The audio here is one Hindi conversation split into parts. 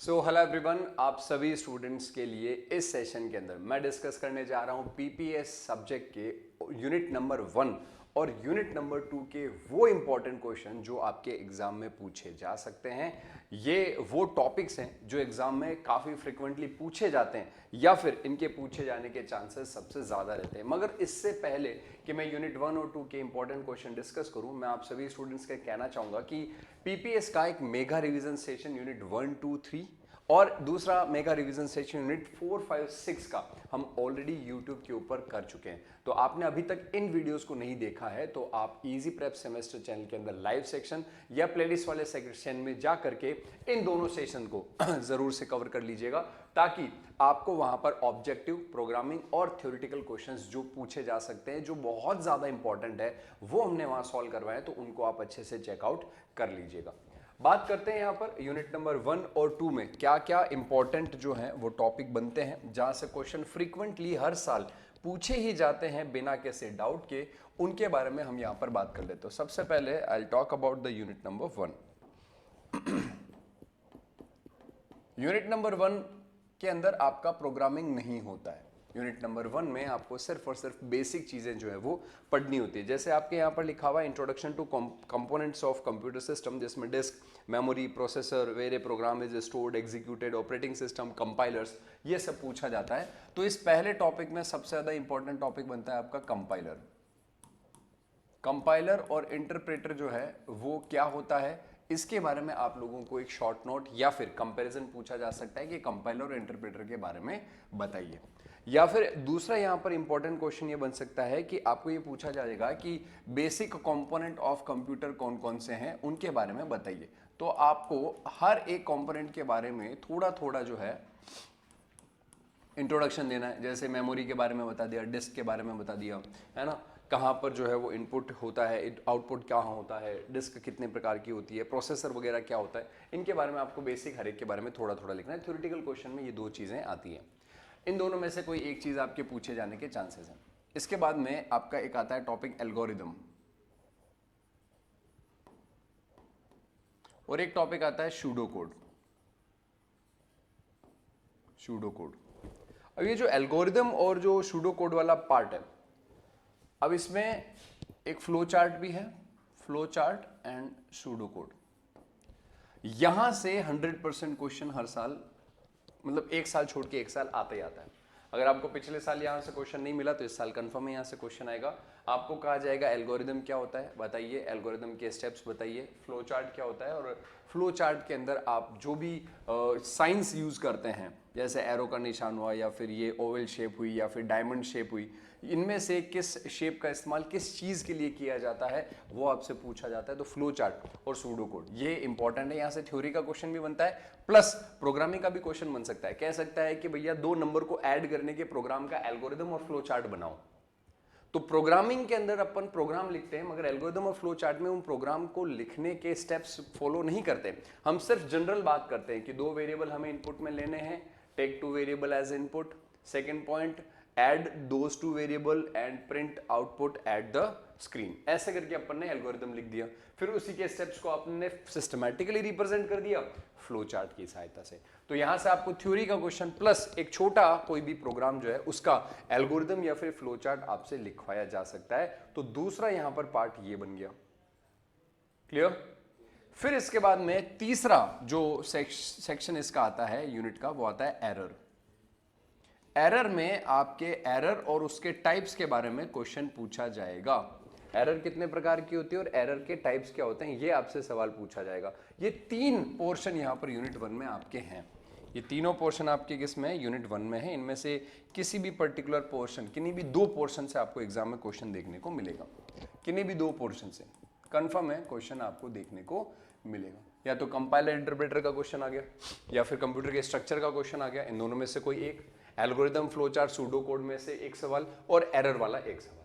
हेलो एवरीवन, आप सभी स्टूडेंट्स के लिए इस सेशन के अंदर मैं डिस्कस करने जा रहा हूं पीपीएस सब्जेक्ट के यूनिट नंबर 1 और यूनिट नंबर 2 के वो इंपॉर्टेंट क्वेश्चन जो आपके एग्जाम में पूछे जा सकते हैं। ये वो टॉपिक्स हैं जो एग्जाम में काफ़ी फ्रिक्वेंटली पूछे जाते हैं या फिर इनके पूछे जाने के चांसेस सबसे ज़्यादा रहते हैं। मगर इससे पहले कि मैं यूनिट 1 और 2 के इंपॉर्टेंट क्वेश्चन डिस्कस करूं, मैं आप सभी स्टूडेंट्स के कहना चाहूँगा कि पीपीएस का एक मेगा रिवीजन सेशन यूनिट 1, 2, 3 और दूसरा मेगा रिवीजन सेशन यूनिट 4, 5, 6 का हम ऑलरेडी YouTube के ऊपर कर चुके हैं। तो आपने अभी तक इन वीडियोस को नहीं देखा है तो आप इजी प्रेप सेमेस्टर चैनल के अंदर लाइव सेक्शन या प्लेलिस्ट वाले सेक्शन में जा करके इन दोनों सेशन को जरूर से कवर कर लीजिएगा, ताकि आपको वहां पर ऑब्जेक्टिव प्रोग्रामिंग और थ्योरेटिकल क्वेश्चंस जो पूछे जा सकते हैं, जो बहुत ज्यादा इंपॉर्टेंट है, वो हमने वहां सॉल्व करवाए, तो उनको आप अच्छे से चेकआउट कर लीजिएगा। बात करते हैं यहाँ पर यूनिट नंबर 1 और 2 में क्या क्या इंपॉर्टेंट जो है वो टॉपिक बनते हैं, जहां से क्वेश्चन फ्रीक्वेंटली हर साल पूछे ही जाते हैं बिना किसी डाउट के। उनके बारे में हम यहाँ पर बात कर लेते हैं। सबसे पहले I will talk about the unit number 1। Unit number 1 के अंदर आपका प्रोग्रामिंग नहीं होता है। यूनिट नंबर 1 में आपको सिर्फ और सिर्फ बेसिक चीजें जो है वो पढ़नी होती है। जैसे आपके यहाँ पर लिखा हुआ है introduction to components of computer system, जिसमें disk, memory, processor, where a program is stored, executed, operating system, compilers, ये सब पूछा जाता है। तो इस पहले टॉपिक में सबसे ज्यादा इंपॉर्टेंट टॉपिक बनता है आपका कंपाइलर। कंपाइलर और इंटरप्रेटर जो है वो क्या होता है, इसके बारे में आप लोगों को एक शॉर्ट नोट या फिर कंपैरिजन पूछा जा सकता है कि कंपाइलर और इंटरप्रेटर के बारे में बताइए। या फिर दूसरा यहां पर इंपॉर्टेंट क्वेश्चन ये बन सकता है कि आपको ये पूछा जाएगा कि बेसिक कंपोनेंट ऑफ कंप्यूटर कौन कौन से हैं, उनके बारे में बताइए। तो आपको हर एक कंपोनेंट के बारे में थोड़ा थोड़ा जो है इंट्रोडक्शन देना है। जैसे मेमोरी के बारे में बता दिया, डिस्क के बारे में बता दिया, है ना, कहाँ पर जो है वो इनपुट होता है, आउटपुट क्या होता है, डिस्क कितने प्रकार की होती है, प्रोसेसर वगैरह क्या होता है, इनके बारे में आपको बेसिक हर एक के बारे में थोड़ा थोड़ा लिखना है। थ्योरेटिकल क्वेश्चन में ये दो चीज़ें आती हैं। इन दोनों में से कोई एक चीज़ आपके पूछे जाने के चांसेस हैं। इसके बाद में आपका एक आता है टॉपिक एल्गोरिदम, और एक टॉपिक आता है सूडो कोड। Pseudo code. अब ये जो एल्गोरिदम और जो सूडो कोड वाला पार्ट है, अब इसमें एक फ्लो चार्ट भी है, flow chart and pseudo code. यहां से 100% क्वेश्चन हर साल, मतलब एक साल छोड़ के एक साल आता ही आता है। अगर आपको पिछले साल यहां से क्वेश्चन नहीं मिला तो इस साल कंफर्म है यहां से क्वेश्चन आएगा। आपको कहा जाएगा एल्गोरिदम क्या होता है बताइए, एल्गोरिदम के स्टेप्स बताइए, फ्लो चार्ट क्या होता है, और फ्लो चार्ट के अंदर आप जो भी साइंस यूज करते हैं, जैसे एरो का निशान हुआ या फिर ये ओवल शेप हुई या फिर डायमंड शेप हुई, इनमें से किस शेप का इस्तेमाल किस चीज के लिए किया जाता है वो आपसे पूछा जाता है। तो फ्लो चार्ट और सूडो कोड ये इंपॉर्टेंट है। यहां से थ्योरी का क्वेश्चन भी बनता है, प्लस प्रोग्रामिंग का भी क्वेश्चन बन सकता है। कह सकता है कि भैया 2 नंबर को ऐड करने के प्रोग्राम का एल्गोरिदम और फ्लो चार्ट बनाओ। तो प्रोग्रामिंग के अंदर अपन प्रोग्राम लिखते हैं, मगर एल्गोरिदम और फ्लो चार्ट में उन प्रोग्राम को लिखने के स्टेप्स फॉलो नहीं करते। हम सिर्फ जनरल बात करते हैं कि 2 वेरिएबल हमें इनपुट में लेने हैं, take 2 variable as input, second point add those 2 variable and print output at the screen. ऐसे करके अपन ने एल्गोरिदम लिख दिया, फिर उसी के स्टेप्स को आपने सिस्टमैटिकली रिप्रेजेंट कर दिया फ्लो चार्ट की सहायता से। तो यहां से आपको थ्योरी का क्वेश्चन प्लस एक छोटा कोई भी प्रोग्राम जो है उसका एल्गोरिदम या फिर फ्लो चार्ट आपसे लिखवाया जा सकता है। तो दूसरा यहां पर पार्ट ये बन गया। क्लियर? फिर इसके बाद में तीसरा जो सेक्शन इसका आता है यूनिट का, वो आता है एरर। एरर में आपके एरर और उसके टाइप्स के बारे में क्वेश्चन पूछा जाएगा। एरर कितने प्रकार की होती है और एरर के टाइप्स क्या होते हैं, ये आपसे सवाल पूछा जाएगा। ये 3 पोर्शन यहां पर यूनिट 1 में आपके हैं। ये तीनों पोर्शन आपके किस में है, यूनिट 1 में है। इनमें से किसी भी पर्टिकुलर पोर्शन, किन्हीं भी 2 पोर्शन से आपको एग्जाम में क्वेश्चन देखने को मिलेगा। किन्हीं भी 2 पोर्शन से कंफर्म है क्वेश्चन आपको देखने को मिलेगा। या तो कंपाइलर इंटरप्रेटर का क्वेश्चन आ गया या फिर कंप्यूटर के स्ट्रक्चर का क्वेश्चन आ गया। इन दोनों में से कोई एक, algorithm, flow chart, pseudo code में से एक सवाल, और एरर वाला एक सवाल।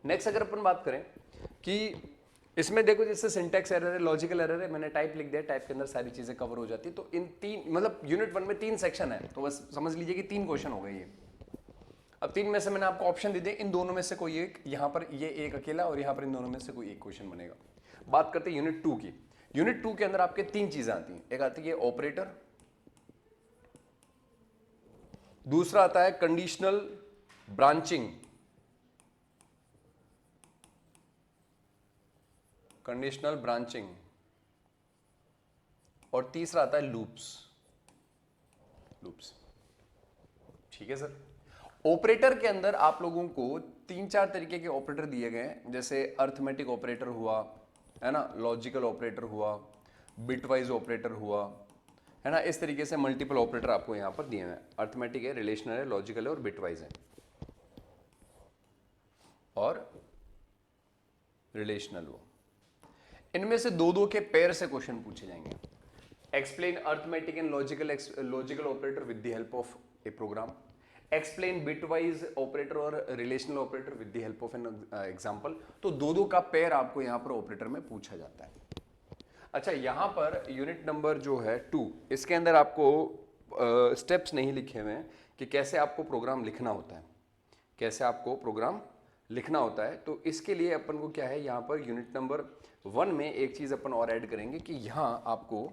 नेक्स्ट अगर अपन बात करें कि इसमें देखो, जैसे सिंटैक्स एरर है, लॉजिकल एरर है, मैंने टाइप लिख दिया, टाइप के अंदर सारी चीजें कवर हो जाती। तो इन 3, मतलब यूनिट 1 में 3 सेक्शन है, तो बस समझ लीजिए कि 3 क्वेश्चन हो गए ये। अब 3 में से मैंने आपको ऑप्शन दे दिए, इन दोनों में से कोई एक, यहां पर ये एक अकेला और यहां पर इन दोनों में से कोई एक क्वेश्चन बनेगा। बात करते हैं यूनिट 2 की। यूनिट 2 के अंदर आपके 3 चीजें आती हैं। एक आती है ऑपरेटर, दूसरा आता है कंडीशनल ब्रांचिंग, कंडीशनल ब्रांचिंग, और तीसरा आता है लूप्स। ठीक है सर। ऑपरेटर के अंदर आप लोगों को 3-4 तरीके के ऑपरेटर दिए गए हैं, जैसे अर्थमेटिक ऑपरेटर हुआ, है ना, लॉजिकल ऑपरेटर हुआ, बिटवाइज ऑपरेटर हुआ, है ना। इस तरीके से मल्टीपल ऑपरेटर आपको यहां पर दिए हुए हैं। अर्थमेटिक है, रिलेशनल है, लॉजिकल है और बिटवाइज है और रिलेशनल हो। इनमें से दो दो के पेयर से क्वेश्चन पूछे जाएंगे। Explain arithmetic and logical operator with the help of a program. Explain bitwise operator और relational operator with the help of an example. तो दो दो का पेयर आपको यहां पर ऑपरेटर में पूछा जाता है। अच्छा, यहां पर यूनिट नंबर जो है 2, इसके अंदर आपको स्टेप्स नहीं लिखे हुए हैं कि कैसे आपको प्रोग्राम लिखना होता है, कैसे आपको प्रोग्राम लिखना होता है। तो इसके लिए अपन को क्या है, यहां पर यूनिट नंबर 1 में एक चीज अपन और ऐड करेंगे कि यहां आपको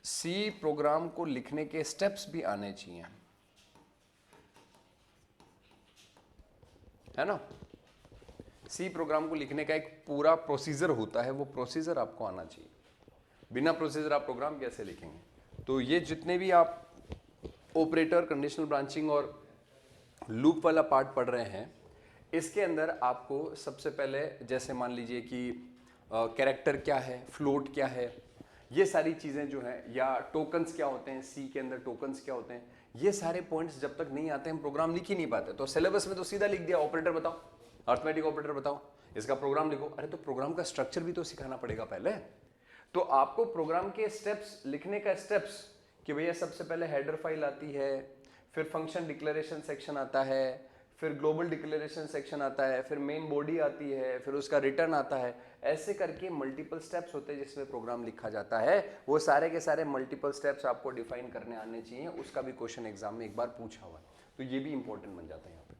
सी प्रोग्राम को लिखने के स्टेप्स भी आने चाहिए, है ना। सी प्रोग्राम को लिखने का एक पूरा प्रोसीजर होता है, वो प्रोसीजर आपको आना चाहिए। बिना प्रोसीजर आप प्रोग्राम कैसे लिखेंगे। तो ये जितने भी आप ऑपरेटर, कंडीशनल ब्रांचिंग और लूप वाला पार्ट पढ़ रहे हैं, इसके अंदर आपको सबसे पहले जैसे मान लीजिए कि कैरेक्टर क्या है, फ्लोट क्या है, ये सारी चीजें जो हैं, या टोकन्स क्या होते हैं, सी के अंदर टोकन्स क्या होते हैं, ये सारे पॉइंट्स जब तक नहीं आते हम प्रोग्राम लिख ही नहीं पाते। तो सिलेबस में तो सीधा लिख दिया ऑपरेटर बताओ, अर्थमेटिक ऑपरेटर बताओ, इसका प्रोग्राम लिखो। अरे तो प्रोग्राम का स्ट्रक्चर भी तो सिखाना पड़ेगा पहले। तो आपको प्रोग्राम के स्टेप्स लिखने का स्टेप्स कि भैया सबसे पहले हेडर फाइल आती है, फिर फंक्शन डिक्लेरेशन सेक्शन आता है, फिर ग्लोबल डिक्लेरेशन सेक्शन आता है, फिर मेन बॉडी आती है, फिर उसका रिटर्न आता है। ऐसे करके मल्टीपल स्टेप्स होते हैं जिसमें प्रोग्राम लिखा जाता है। वो सारे के सारे मल्टीपल स्टेप्स आपको डिफाइन करने आने चाहिए। उसका भी क्वेश्चन एग्जाम में एक बार पूछा हुआ है, तो ये भी इंपॉर्टेंट बन जाता है यहाँ पे।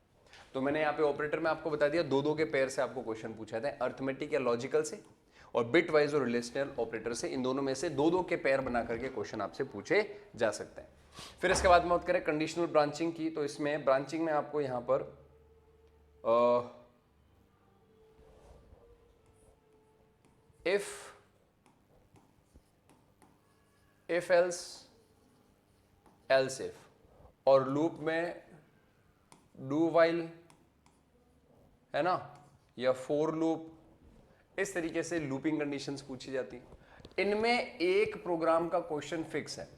तो मैंने यहाँ पे ऑपरेटर में आपको बता दिया, दो दो के पेयर से आपको क्वेश्चन पूछा था, अर्थमेटिक या लॉजिकल से और बिट वाइज और रिलेशनल ऑपरेटर से। इन दोनों में से दो दो के पेयर बना करके क्वेश्चन आपसे पूछे जा सकते हैं। फिर इसके बाद में बात करें कंडीशनल ब्रांचिंग की, तो इसमें ब्रांचिंग में आपको यहाँ पर इफ एल्स इफ, और लूप में डू वाइल, है ना, या फोर लूप, इस तरीके से लूपिंग कंडीशंस पूछी जाती है। इनमें एक प्रोग्राम का क्वेश्चन फिक्स है।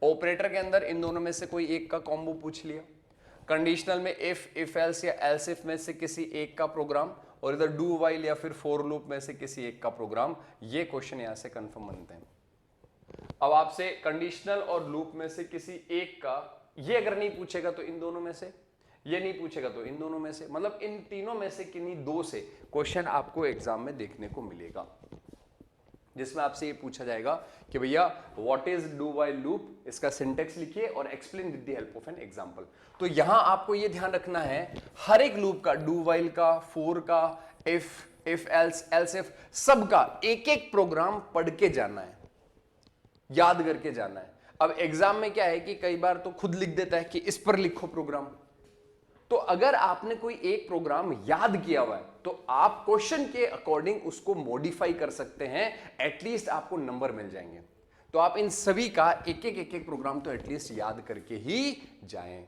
ऑपरेटर के अंदर इन दोनों में से कोई एक का कॉम्बो पूछ लिया, कंडीशनल में इफ एल्स या एल्स इफ में से किसी एक का प्रोग्राम, और इधर डू वाइल या फिर फोर लूप में से किसी एक का प्रोग्राम। ये क्वेश्चन यहां से कंफर्म बनते हैं। अब आपसे कंडीशनल और लूप में से किसी एक का, ये अगर नहीं पूछेगा तो इन दोनों में से, ये नहीं पूछेगा तो इन दोनों में से, मतलब इन तीनों में से किन्हीं दो से क्वेश्चन आपको एग्जाम में देखने को मिलेगा, जिसमें आपसे ये पूछा जाएगा कि भैया what is do while loop, इसका सिंटेक्स लिखिए और explain with the help of an example. तो यहां आपको ये ध्यान रखना है, हर एक लूप का, डू वाइल का, फोर का, इफ एल्स इफ, सब का एक एक प्रोग्राम पढ़ के जाना है, याद करके जाना है। अब एग्जाम में क्या है कि कई बार तो खुद लिख देता है कि इस पर लिखो प्रोग्राम। तो अगर आपने कोई एक प्रोग्राम याद किया हुआ है तो आप क्वेश्चन के अकॉर्डिंग उसको मॉडिफाई कर सकते हैं, एटलीस्ट आपको नंबर मिल जाएंगे। तो आप इन सभी का एक एक प्रोग्राम तो एटलीस्ट याद करके ही जाएं।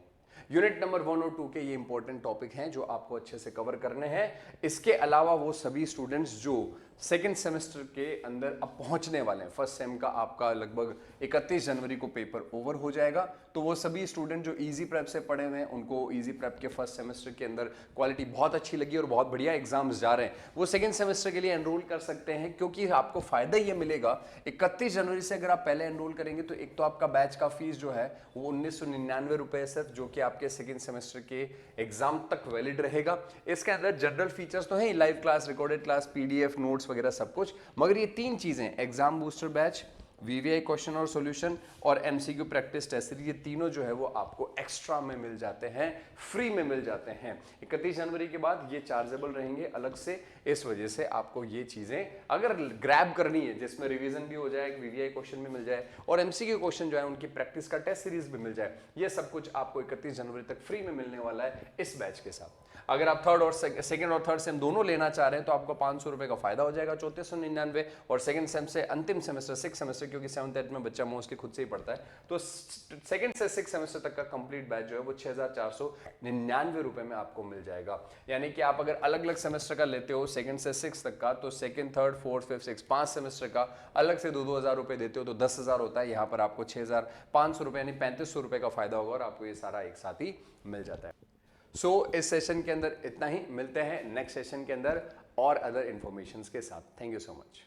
यूनिट नंबर 1 और 2 के ये इंपॉर्टेंट टॉपिक हैं जो आपको अच्छे से कवर करने हैं। इसके अलावा वो सभी स्टूडेंट्स जो सेकेंड सेमेस्टर के अंदर अब पहुंचने वाले हैं, फर्स्ट सेम का आपका लगभग 31 जनवरी को पेपर ओवर हो जाएगा, तो वो सभी स्टूडेंट जो इजी प्रेप से पढ़े हुए हैं, उनको इजी प्रेप के फर्स्ट सेमेस्टर के अंदर क्वालिटी बहुत अच्छी लगी और बहुत बढ़िया एग्जाम्स जा रहे हैं, वो सेकेंड सेमेस्टर के लिए एनरोल कर सकते हैं। क्योंकि आपको फायदा ये मिलेगा, 31 जनवरी से अगर आप पहले एनरोल करेंगे तो एक तो आपका बैच का फीस जो है वो 1999 रुपए सिर्फ, जो कि आपके सेकेंड सेमेस्टर के एग्जाम तक वैलिड रहेगा। इसके अंदर जनरल फीचर्स तो है, live class, recorded class, PDF, notes वगैरह सब कुछ, मगर ये तीन चीजें, exam booster batch, VVI question और सॉल्यूशन और एमसीक्यू प्रैक्टिस टेस्ट सीरीज, ये तीनों जो है वो आपको एक्स्ट्रा में मिल जाते हैं, फ्री में मिल जाते हैं। 31 जनवरी के बाद ये चार्जेबल रहेंगे अलग से, इस वजह से आपको ये चीजें अगर ग्रैब करनी है जिसमें रिवीजन भी हो जाए, वीवीआई क्वेश्चन भी मिल जाए और एमसीक्यू क्वेश्चन जो है उनकी प्रैक्टिस का टेस्ट सीरीज भी मिल जाए, ये सब कुछ आपको 31 जनवरी तक फ्री में मिलने वाला है इस बैच के साथ। अगर आप सेकंड और थर्ड सेम दोनों लेना चाह रहे हैं तो आपको 500 रुपए का फायदा हो जाएगा, 3499, और सेकंड सेम से अंतिम सेमेस्टर 6 सेमेस्टर, क्योंकि 7th 8th में बच्चा मोस्टली खुद से ही पढ़ता है, तो सेकंड से 6 सेमेस्टर तक का कंप्लीट बैच जो है वो 6499 रुपए में आपको मिल जाएगा। यानी कि आप अगर अलग अलग सेमेस्टर का लेते हो सेकंड से 6 तक का, तो second third fourth fifth 6 5 semester का अलग से 2-2000 रुपए देते हो तो 10,000 होता है। यहाँ पर आपको 6500 रुपए यानी 3500 रुपए का फायदा होगा और आपको ये सारा एक साथ ही मिल जाता है। इस सेशन के अंदर इतना ही, मिलते हैं नेक्स्ट सेशन के अंदर और अदर इंफॉर्मेशन के साथ। Thank you so much.